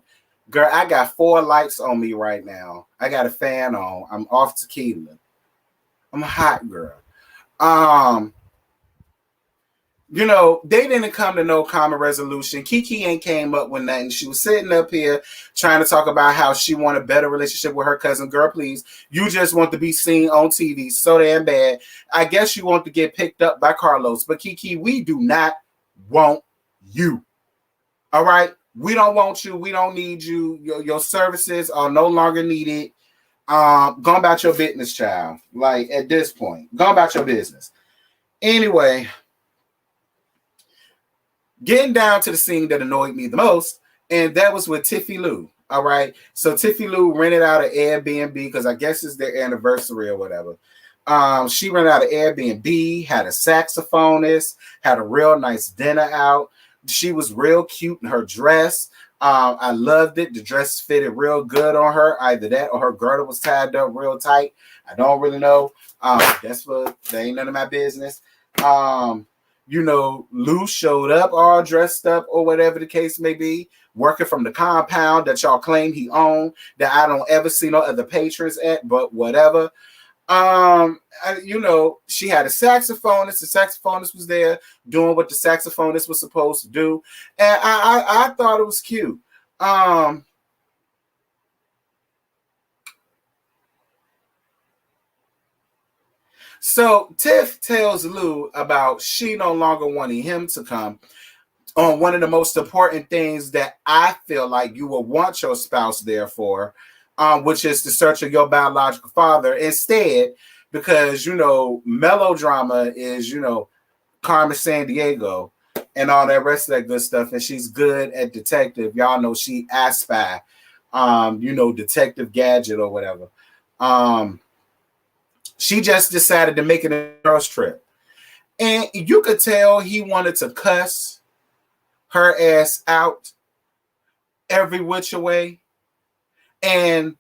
Girl, I got 4 lights on me right now. I got a fan on. I'm off tequila. I'm a hot girl. You know, they didn't come to no common resolution. KeKe ain't came up with nothing. She was sitting up here trying to talk about how she want a better relationship with her cousin. Girl, please. You just want to be seen on TV so damn bad. I guess you want to get picked up by Carlos. But KeKe, we do not want you. All right? We don't want you. We don't need you. Your services are no longer needed. Go about your business, child. Like at this point, go about your business. Anyway, getting down to the scene that annoyed me the most, and that was with Tiffy Lou. All right. So Tiffy Lou rented out an Airbnb because I guess it's their anniversary or whatever. She rented out an Airbnb, had a saxophonist, had a real nice dinner out. She was real cute in her dress. I loved it. The dress fitted real good on her. Either that or her girdle was tied up real tight. I don't really know. That ain't none of my business. Lou showed up all dressed up or whatever the case may be, working from the compound that y'all claim he owned, that I don't ever see no other patrons at, but whatever. She had a saxophonist. The saxophonist was there doing what the saxophonist was supposed to do, and I thought it was cute. So Tiff tells Lou about she no longer wanting him to come on one of the most important things that I feel like you will want your spouse there for, which is the search of your biological father instead, because, melodrama is, Carmen Sandiego and all that rest of that good stuff. And she's good at detective. Y'all know she Spy, Detective Gadget or whatever. She just decided to make it a girls trip. And you could tell he wanted to cuss her ass out every which way. And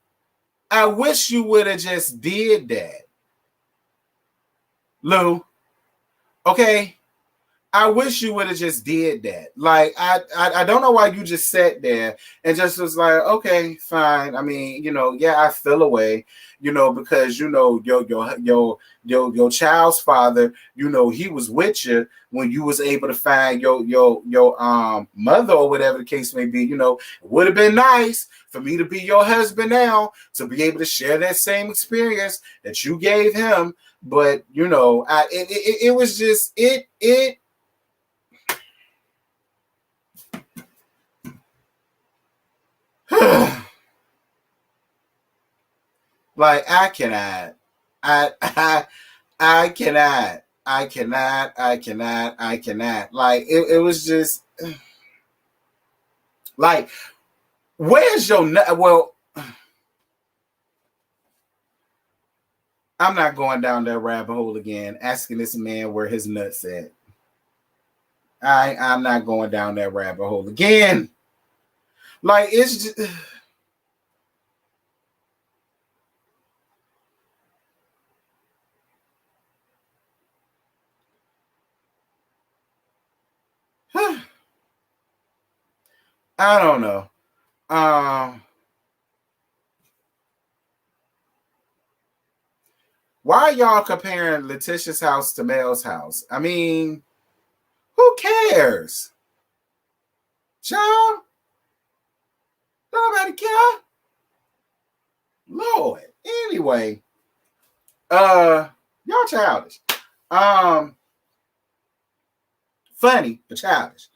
I wish you would have just did that, Lou. Okay? I wish you would have just did that. Like, I don't know why you just sat there and just was like, okay, fine. I mean, I feel away, because your child's father, he was with you when you was able to find your mother or whatever the case may be. It would have been nice for me to be your husband now, to be able to share that same experience that you gave him. But it was just it. Like I cannot. Like it was just like, where's your nut? Well, I'm not going down that rabbit hole again, asking this man where his nuts at. I'm not going down that rabbit hole again. Like it's just. I don't know. Why are y'all comparing Letitia's house to Mel's house? I mean, who cares? Child? Nobody care. Lord. Anyway, y'all childish. Funny, but childish.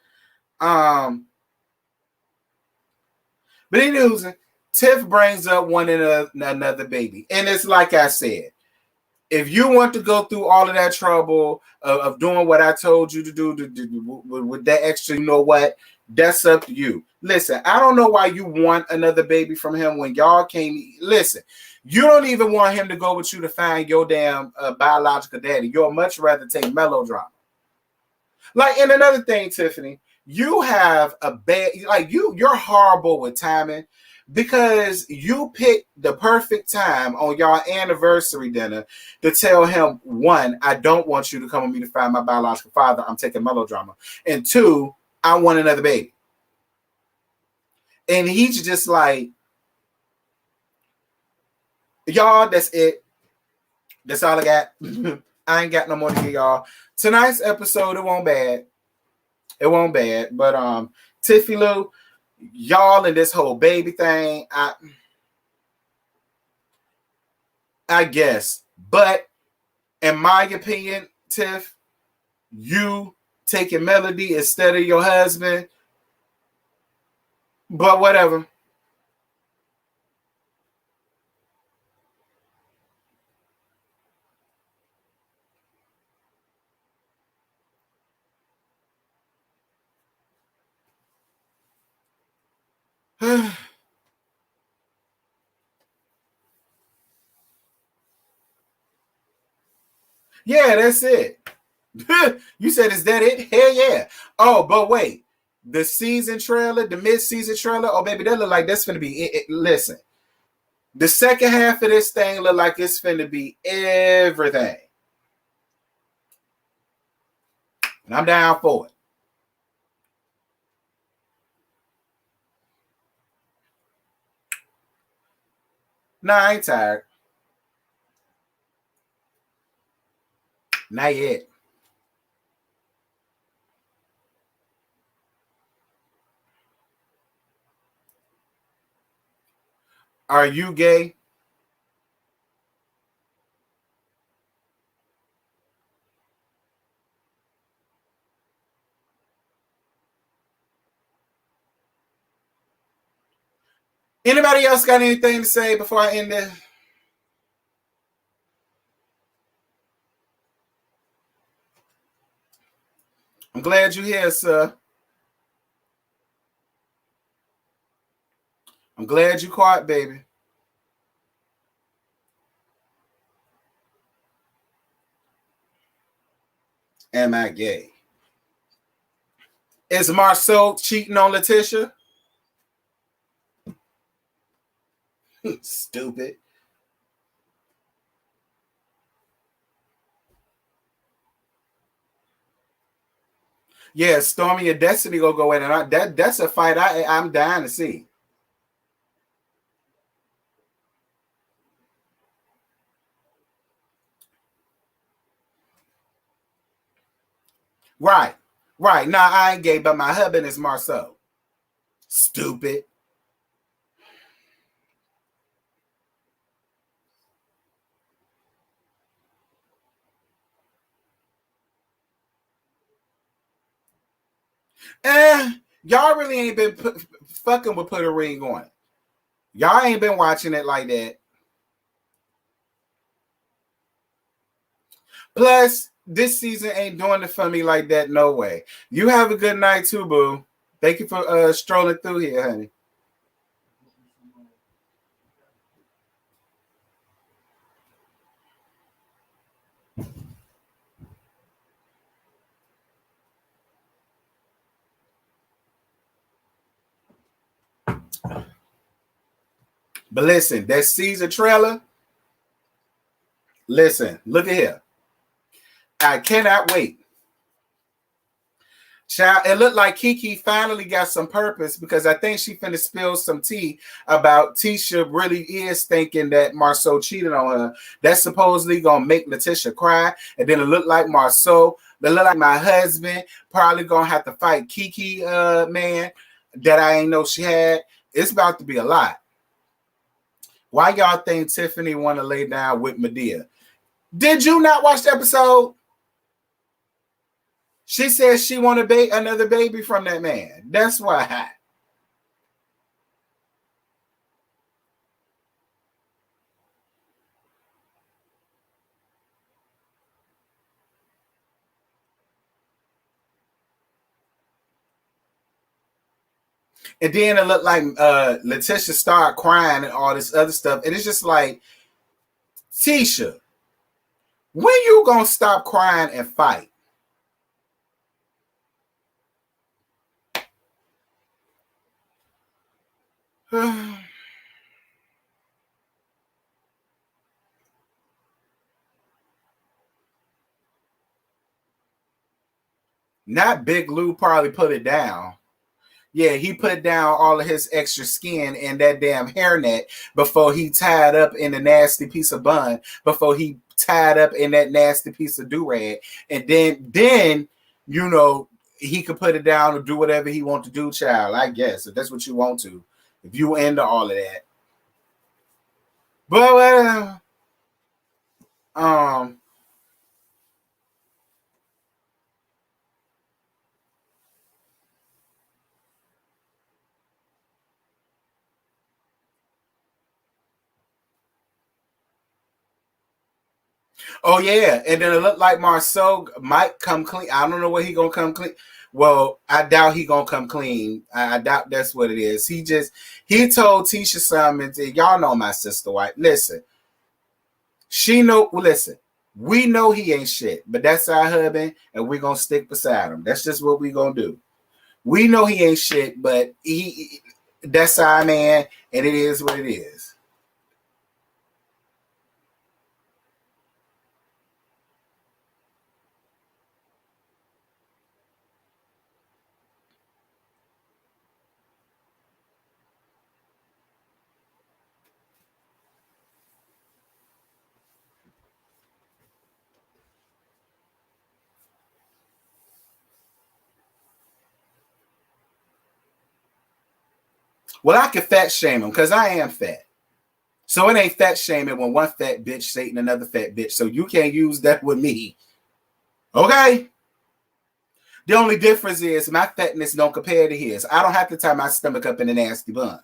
But anyway, Tiff brings up one and another baby. And it's like I said, if you want to go through all of that trouble of doing what I told you to do with that extra, you know what? That's up to you. Listen, I don't know why you want another baby from him when y'all came. Listen, you don't even want him to go with you to find your damn biological daddy. You'll much rather take melodrama. Like, and another thing, Tiffany, you have a bad, like you're horrible with timing, because you picked the perfect time on your anniversary dinner to tell him, one, I don't want you to come with me to find my biological father. I'm taking melodrama. And two, I want another baby. And he's just like, y'all, that's it. That's all I got. I ain't got no more to give y'all. Tonight's episode, it won't bad. It won't bad. But Tiffy Lou, y'all and this whole baby thing, I guess. But in my opinion, Tiff, you taking Melody instead of your husband. But whatever. Yeah, that's it. You said, is that it? Hell yeah. Oh, but wait. The season trailer, the mid-season trailer, oh, baby, that look like that's going to be it. Listen, the second half of this thing look like it's going to be everything. And I'm down for it. Nah, I ain't tired. Not yet. Are you gay? Anybody else got anything to say before I end this? I'm glad you're here, sir. I'm glad you caught, baby. Am I gay? Is Marceau cheating on Letitia? Stupid. Yeah, Stormy and Destiny go in, and that's a fight I'm dying to see. Right. Nah, I ain't gay, but my husband is Marceau. Stupid. Y'all really ain't been fucking with Put a Ring on it. Y'all ain't been watching it like that. Plus, this season ain't doing it for me like that. No way. You have a good night too, boo. Thank you for strolling through here, honey. But listen, that season trailer. Listen, look at here. I cannot wait. Child, it looked like KeKe finally got some purpose because I think she finna spill some tea about Tisha really is thinking that Marceau cheated on her. That's supposedly gonna make Letitia cry, and then it looked like Marceau. It looked like my husband probably gonna have to fight KeKe, man, that I ain't know she had. It's about to be a lot. Why y'all think Tiffany want to lay down with Medea? Did you not watch the episode? She says she want another baby from that man. That's why. And then it looked like Letitia started crying and all this other stuff. And it's just like, Tisha, when you gonna stop crying and fight? Not Big Lou probably put it down. Yeah, he put down all of his extra skin in that damn hairnet before he tied up in a nasty piece of bun, before he tied up in that nasty piece of do-rag. And then, you know, he could put it down or do whatever he want to do, child, I guess, if that's what you want to. If you into all of that. But, oh yeah, and then it looked like Marceau might come clean. I don't know where he gonna come clean. Well, I doubt he gonna come clean. I doubt that's what it is. He told Tisha something. Y'all know my sister, wife. Listen, she know. Listen, we know he ain't shit, but that's our husband, and we gonna stick beside him. That's just what we gonna do. We know he ain't shit, but that's our man, and it is what it is. Well, I can fat shame him because I am fat. So it ain't fat shaming when one fat bitch Satan another fat bitch. So you can't use that with me. Okay? The only difference is my fatness don't compare to his. I don't have to tie my stomach up in a nasty bun.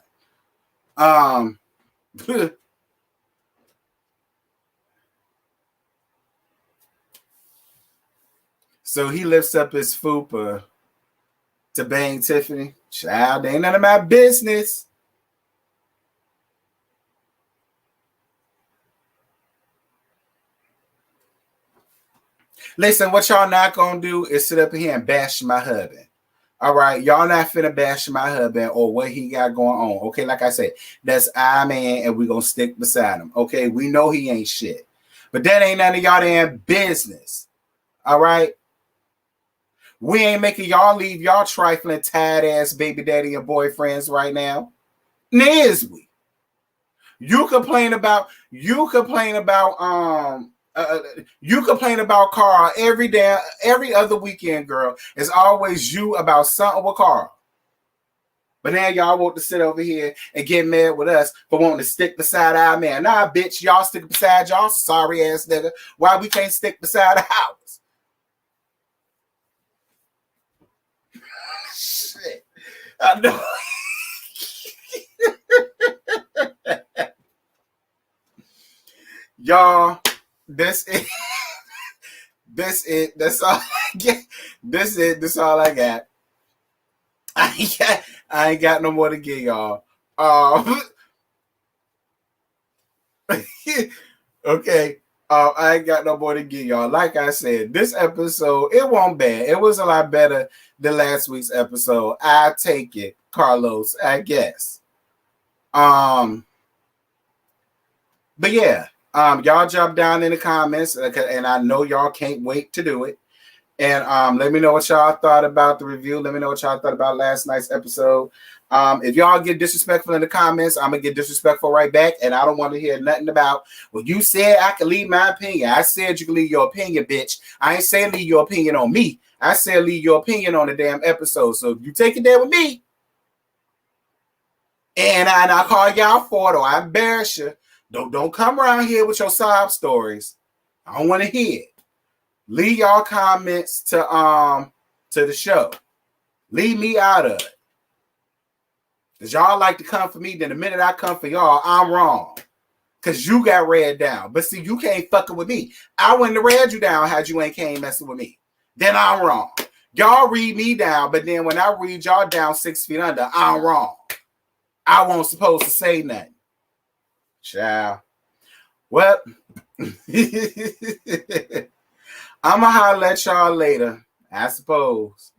So he lifts up his fupa to bang Tiffany. Child, ain't none of my business. Listen, what y'all not gonna do is sit up here and bash my husband. All right, y'all not finna bash my husband or what he got going on. Okay, like I said, that's our man, and we gonna stick beside him. Okay, we know he ain't shit, but that ain't none of y'all damn business. All right, we ain't making y'all leave y'all trifling, tired ass baby daddy and boyfriends right now. Is we? You complain about Carl every other weekend, girl. It's always you about something with Carl. But now y'all want to sit over here and get mad with us for wanting to stick beside our man. Nah, bitch, y'all stick beside y'all sorry ass nigga. Why we can't stick beside ours? Shit. I know. Y'all, that's it. That's it. That's all I get. That's it. That's all I got. I ain't got no more to give y'all. Okay. I ain't got no more to give y'all. Like I said, this episode, it wasn't bad. It was a lot better than last week's episode. I take it, Carlos, I guess. But yeah. Y'all jump down in the comments, and I know y'all can't wait to do it. And let me know what y'all thought about the review. Let me know what y'all thought about last night's episode. If y'all get disrespectful in the comments, I'm going to get disrespectful right back. And I don't want to hear nothing about, well, you said I could leave my opinion. I said you could leave your opinion, bitch. I ain't saying leave your opinion on me. I said leave your opinion on the damn episode. So if you take it there with me, and I call y'all for it or I embarrass you, don't come around here with your sob stories. I don't want to hear it. Leave y'all comments to the show. Leave me out of it. Because y'all like to come for me, then the minute I come for y'all, I'm wrong. Because you got read down. But see, you can't fucking with me. I wouldn't have read you down had you ain't came messing with me. Then I'm wrong. Y'all read me down, but then when I read y'all down 6 feet under, I'm wrong. I wasn't supposed to say nothing. Ciao. Well, I'm going to holler at y'all later, I suppose.